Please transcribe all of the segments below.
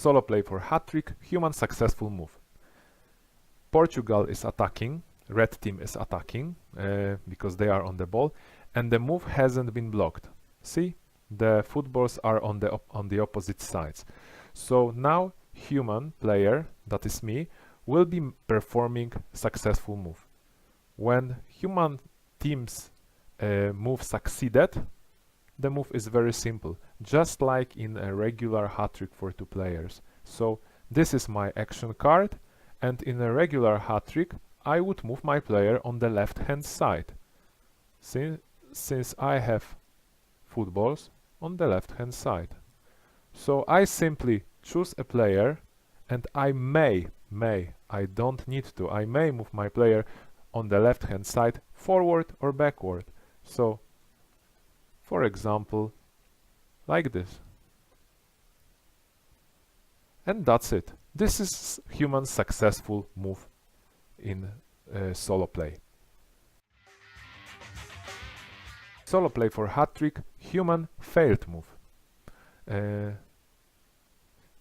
Solo play for hat-trick, human successful move. Portugal is attacking, red team is attacking because they are on the ball, and the move hasn't been blocked. See, the footballs are on the opposite sides. So now human player, that is me, will be performing successful move. When human team's move succeeded, the move is very simple, just like in a regular hat-trick for two players. So this is my action card, and in a regular hat-trick I would move my player on the left hand side, since I have footballs on the left hand side. So I simply choose a player, and I don't need to, I may move my player on the left hand side forward or backward. So for example, like this. And that's it. This is human successful move in solo play. Solo play for hat-trick, human failed move.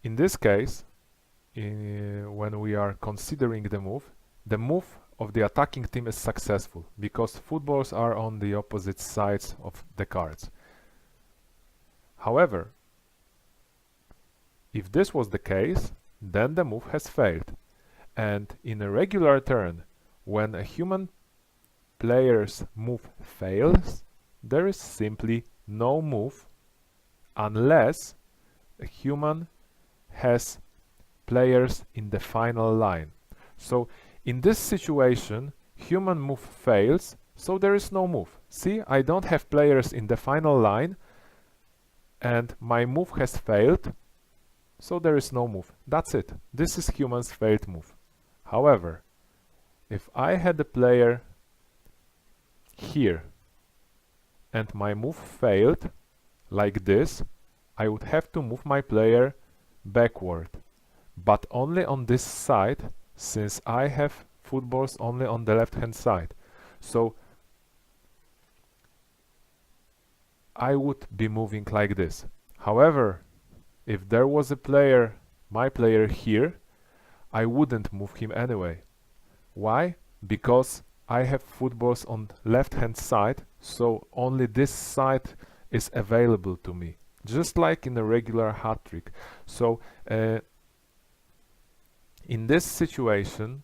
In this case, when we are considering the move of the attacking team is successful because footballs are on the opposite sides of the cards. However, if this was the case, then the move has failed. And in a regular turn, when a human player's move fails, there is simply no move unless a human has players in the final line. So in this situation, human move fails, so there is no move. See, I don't have players in the final line, and my move has failed, so there is no move. That's it. This is human's failed move. However, if I had a player here and my move failed, like this, I would have to move my player backward, but only on this side, since I have footballs only on the left hand side. So I would be moving like this. However, if there was a player, my player here, I wouldn't move him anyway. Why? Because I have footballs on left hand side, so only this side is available to me, just like in a regular hat-trick. So in this situation,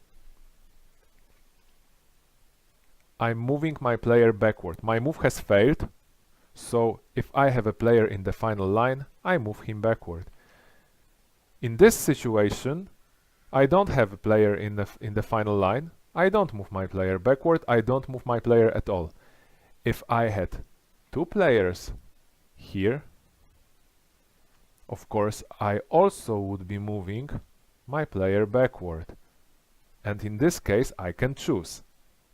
I'm moving my player backward. My move has failed, so if I have a player in the final line, I move him backward. In this situation, I don't have a player in the final line. I don't move my player backward. I don't move my player at all. If I had two players here, of course, I also would be moving my player backward. And in this case, I can choose.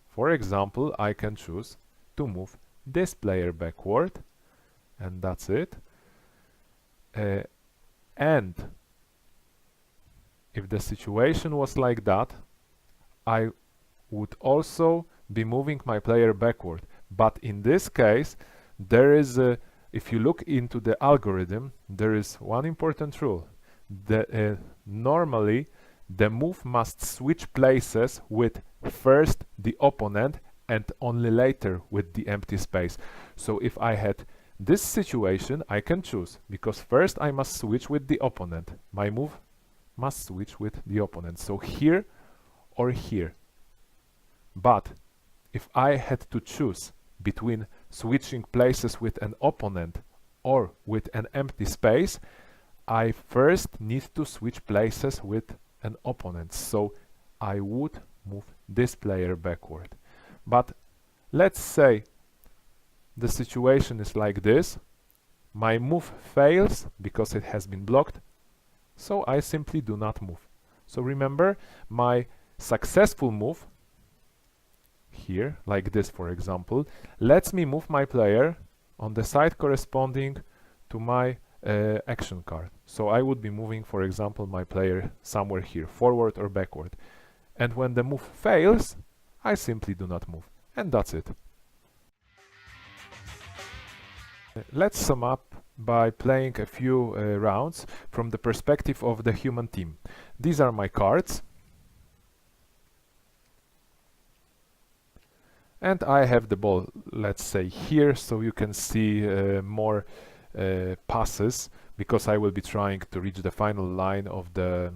For example, I can choose to move this player backward, and that's it. And if the situation was like that, I would also be moving my player backward. But in this case, there is a, if you look into the algorithm, there is one important rule. Normally, the move must switch places with first the opponent and only later with the empty space. So if I had this situation, I can choose, because first I must switch with the opponent. My move must switch with the opponent. So here or here. But if I had to choose between switching places with an opponent or with an empty space, I first need to switch places with an opponent. So I would move this player backward. But let's say the situation is like this. My move fails because it has been blocked, so I simply do not move. So remember, my successful move here, like this for example, lets me move my player on the side corresponding to my action card. So I would be moving, for example, my player somewhere here, forward or backward. And when the move fails, I simply do not move. And that's it. Let's sum up by playing a few rounds from the perspective of the human team. These are my cards, and I have the ball, let's say here, so you can see more passes, because I will be trying to reach the final line of the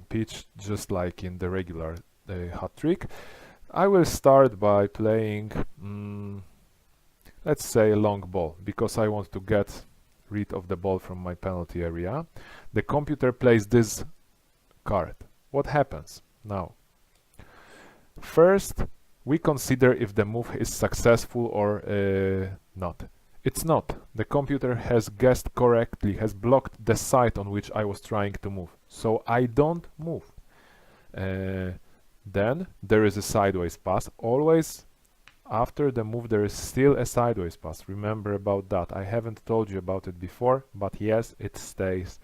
pitch, just like in the regular hat trick. I will start by playing, let's say, a long ball, because I want to get rid of the ball from my penalty area. The computer plays this card. What happens now? First, we consider if the move is successful or not. It's not. The computer has guessed correctly, has blocked the side on which I was trying to move. So I don't move. Then there is a sideways pass. Always after the move there is still a sideways pass. Remember about that. I haven't told you about it before, but yes, it stays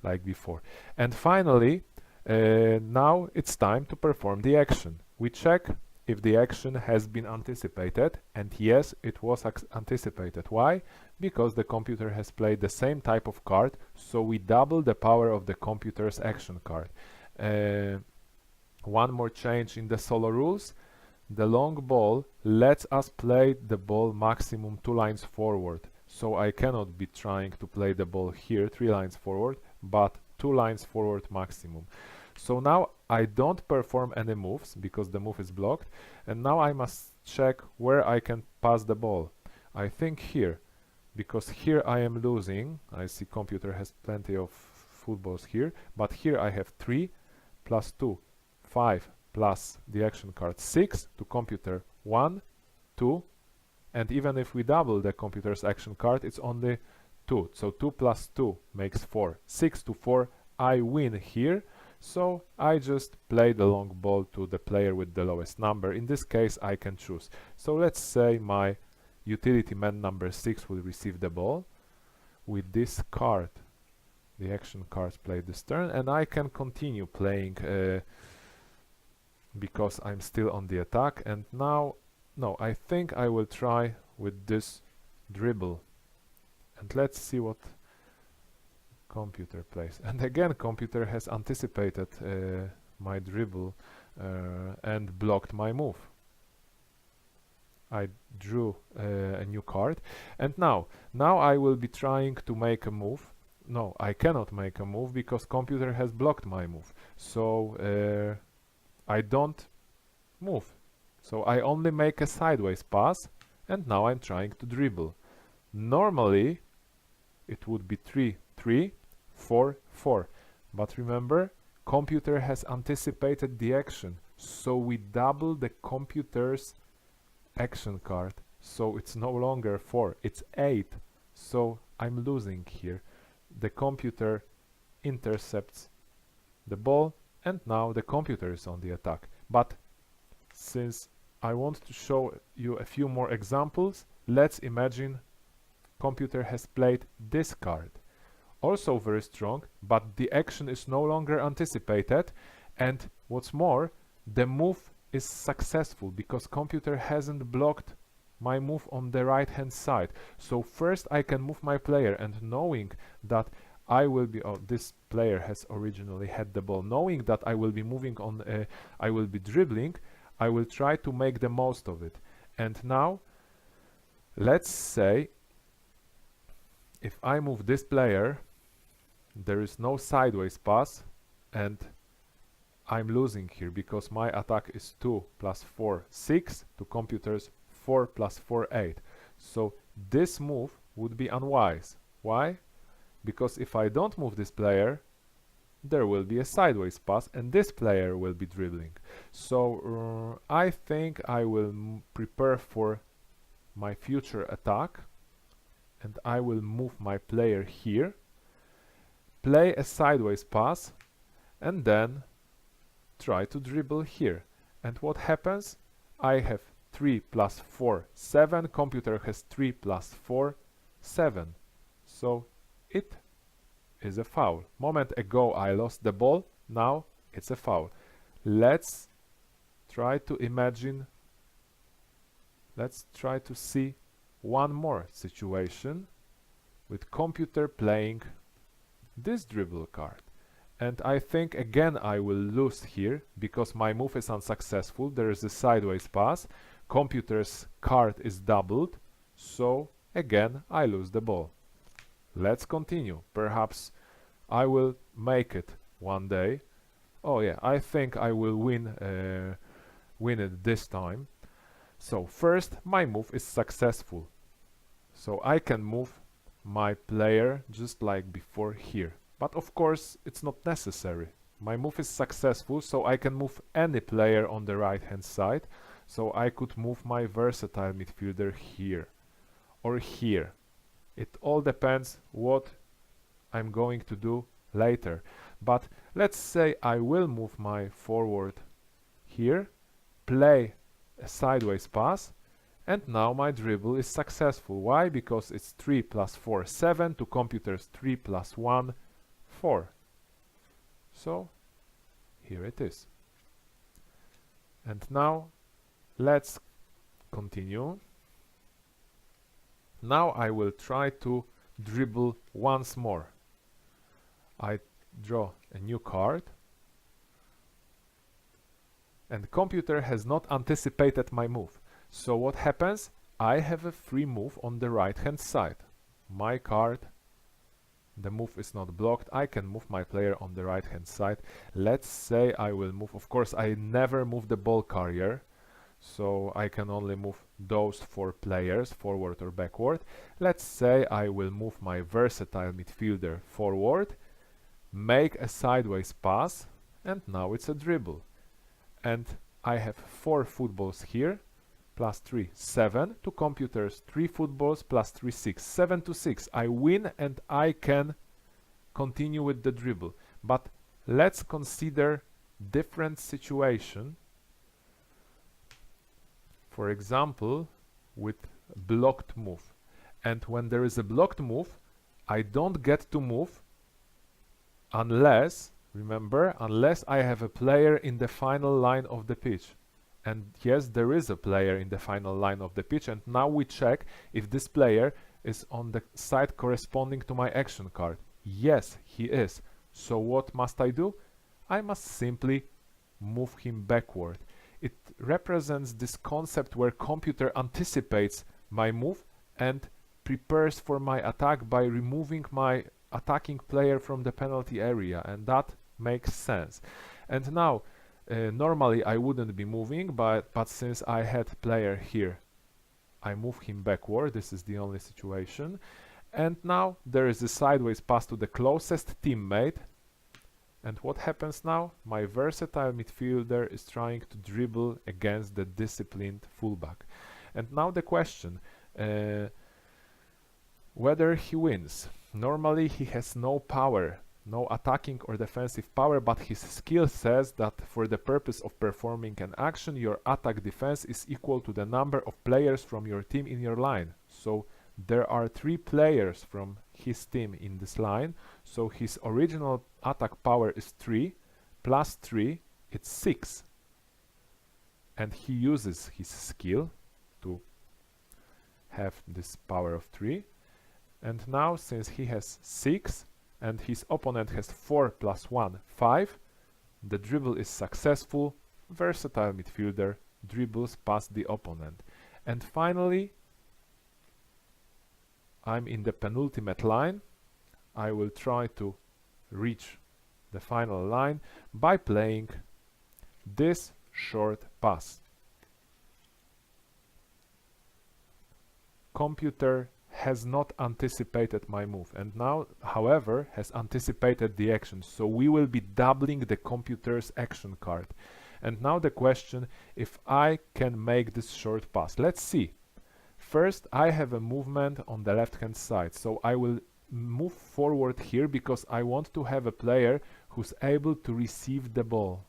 like before. And finally, now it's time to perform the action. We check if the action has been anticipated, and yes, it was anticipated. Why? Because the computer has played the same type of card, so we double the power of the computer's action card. One more change in the solo rules. The long ball lets us play the ball maximum 2 lines forward, so I cannot be trying to play the ball here 3 lines forward, but 2 lines forward maximum. So now I don't perform any moves because the move is blocked, and now I must check where I can pass the ball. I think here, because here I am losing. I see computer has plenty of footballs here, but here I have 3 plus 2, 5 plus the action card 6 to computer 1, 2, and even if we double the computer's action card, it's only 2. So 2 plus 2 makes 4. 6 to 4, I win here. So I just play the long ball to the player with the lowest number. In this case, I can choose. So let's say my utility man number 6 will receive the ball. With this card, the action cards play this turn, and I can continue playing because I'm still on the attack. And now, no, I think I will try with this dribble. And let's see what computer plays. And again, computer has anticipated my dribble and blocked my move. I drew a new card, and now I will be trying to make a move. No, I cannot make a move because computer has blocked my move. So I don't move. So I only make a sideways pass, and now I'm trying to dribble. Normally it would be 3, 3, 4, 4. But remember, computer has anticipated the action, so we double the computer's action card. So it's no longer 4, it's 8. So I'm losing here. The computer intercepts the ball, and now the computer is on the attack. But since I want to show you a few more examples, let's imagine computer has played this card. Also very strong, but the action is no longer anticipated, and what's more, the move is successful because computer hasn't blocked my move on the right hand side. So first I can move my player, and knowing that I will be, this player has originally had the ball, knowing that I will be moving on, I will be dribbling, I will try to make the most of it. And now let's say if I move this player, there is no sideways pass, and I'm losing here because my attack is 2 plus 4, 6 to computer's 4 plus 4, 8. So this move would be unwise. Why? Because if I don't move this player, there will be a sideways pass and this player will be dribbling. So I think I will prepare for my future attack, and I will move my player here, play a sideways pass, and then try to dribble here. And what happens? I have 3 plus 4, 7. Computer has 3 plus 4, 7. So it is a foul. Moment ago I lost the ball, now it's a foul. Let's try to imagine, let's try to see one more situation with computer playing this dribble card. And I think again I will lose here because my move is unsuccessful. There is a sideways pass. Computer's card is doubled. So again I lose the ball. Let's continue. Perhaps I will make it one day. Oh yeah, I think I will win it this time. So first my move is successful. So I can move my player just like before here. But of course it's not necessary. My move is successful, so I can move any player on the right hand side. So I could move my versatile midfielder here or here. It all depends what I'm going to do later. But let's say I will move my forward here, play a sideways pass, and now my dribble is successful. Why? Because it's 3 plus 4, 7 to computer's 3 plus 1, 4. So here it is. And now let's continue. Now I will try to dribble once more. I draw a new card. And computer has not anticipated my move. So what happens? I have a free move on the right hand side. My card, the move is not blocked. I can move my player on the right hand side. Let's say I will move. Of course, I never move the ball carrier. So I can only move those 4 players, forward or backward. Let's say I will move my versatile midfielder forward, make a sideways pass, and now it's a dribble. And I have 4 footballs here, plus 3, 7 to computers, 3 footballs plus 3, 6, 7 to 6. I win and I can continue with the dribble. But let's consider different situation. For example, with blocked move. And when there is a blocked move, I don't get to move unless, remember, unless I have a player in the final line of the pitch. And yes, there is a player in the final line of the pitch, and now we check if this player is on the side corresponding to my action card. Yes, he is. So what must I do? I must simply move him backward. It represents this concept where computer anticipates my move and prepares for my attack by removing my attacking player from the penalty area, and that makes sense. And now normally I wouldn't be moving, but since I had player here, I move him backward. This is the only situation. And now there is a sideways pass to the closest teammate. And what happens now? My versatile midfielder is trying to dribble against the disciplined fullback. And now the question, whether he wins. Normally he has no power, no attacking or defensive power, but his skill says that for the purpose of performing an action, your attack defense is equal to the number of players from your team in your line. So there are 3 players from his team in this line, so his original attack power is 3 plus 3, it's 6, and he uses his skill to have this power of 3. And now since he has 6 and his opponent has 4 plus 1, 5, the dribble is successful. Versatile midfielder dribbles past the opponent. And finally, I'm in the penultimate line. I will try to reach the final line by playing this short pass. Computer has not anticipated my move, and now, however, has anticipated the action. So we will be doubling the computer's action card. And now the question, if I can make this short pass. Let's see. First, I have a movement on the left hand side, so I will move forward here because I want to have a player who's able to receive the ball.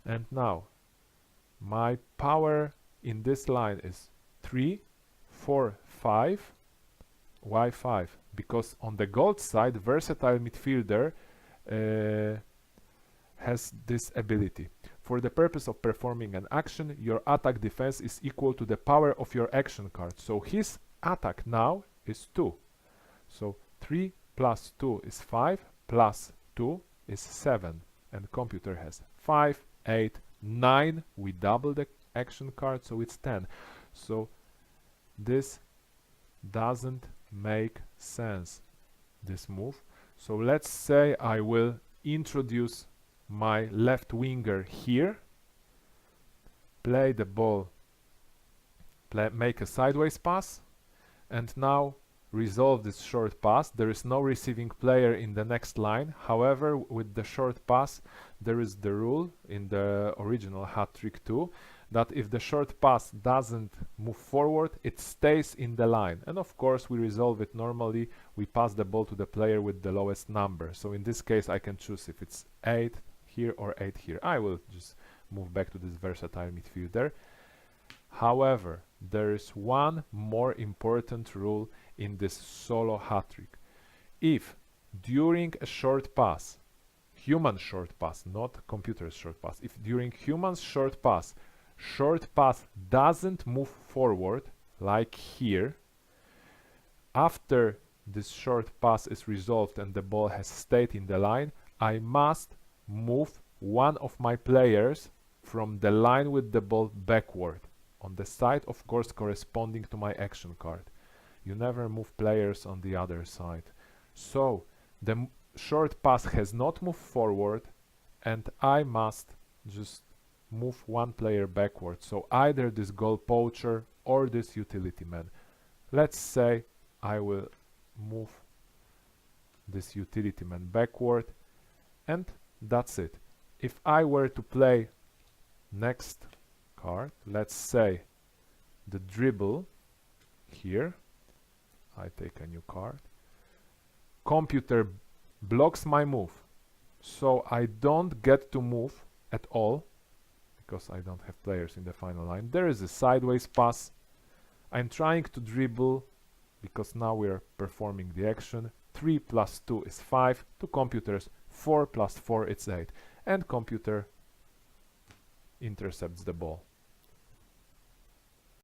And now my power in this line is 3, 4, 5. Why 5? Because on the gold side, versatile midfielder has this ability. For the purpose of performing an action, your attack defense is equal to the power of your action card. So his attack now is 2. So 3 plus 2 is 5, plus 2 is 7. And computer has 5, 8, 9. We double the action card, so it's 10. So this doesn't make sense, this move. So let's say I will introduce my left winger here, play the ball, make a sideways pass, and now resolve this short pass. There is no receiving player in the next line. However, with the short pass, there is the rule in the original hat trick too, that if the short pass doesn't move forward, it stays in the line. And of course, we resolve it normally. We pass the ball to the player with the lowest number. So in this case, I can choose if it's 8 here or 8 here. I will just move back to this versatile midfielder. However, there is one more important rule in this solo hat trick. If during a short pass, human short pass, not computer's short pass, if during human's short pass doesn't move forward, like here, after this short pass is resolved and the ball has stayed in the line, I must move one of my players from the line with the ball backward, on the side, of course, corresponding to my action card. You never move players on the other side. So the short pass has not moved forward, and I must just move one player backward. So either this goal poacher or this utility man. Let's say I will move this utility man backward, and that's it. If I were to play next card, let's say the dribble here, I take a new card, computer blocks my move, so I don't get to move at all because I don't have players in the final line. There is a sideways pass. I'm trying to dribble because now we are performing the action. 3 plus 2 is 5. To computers, 4 plus 4 is 8. And computer intercepts the ball.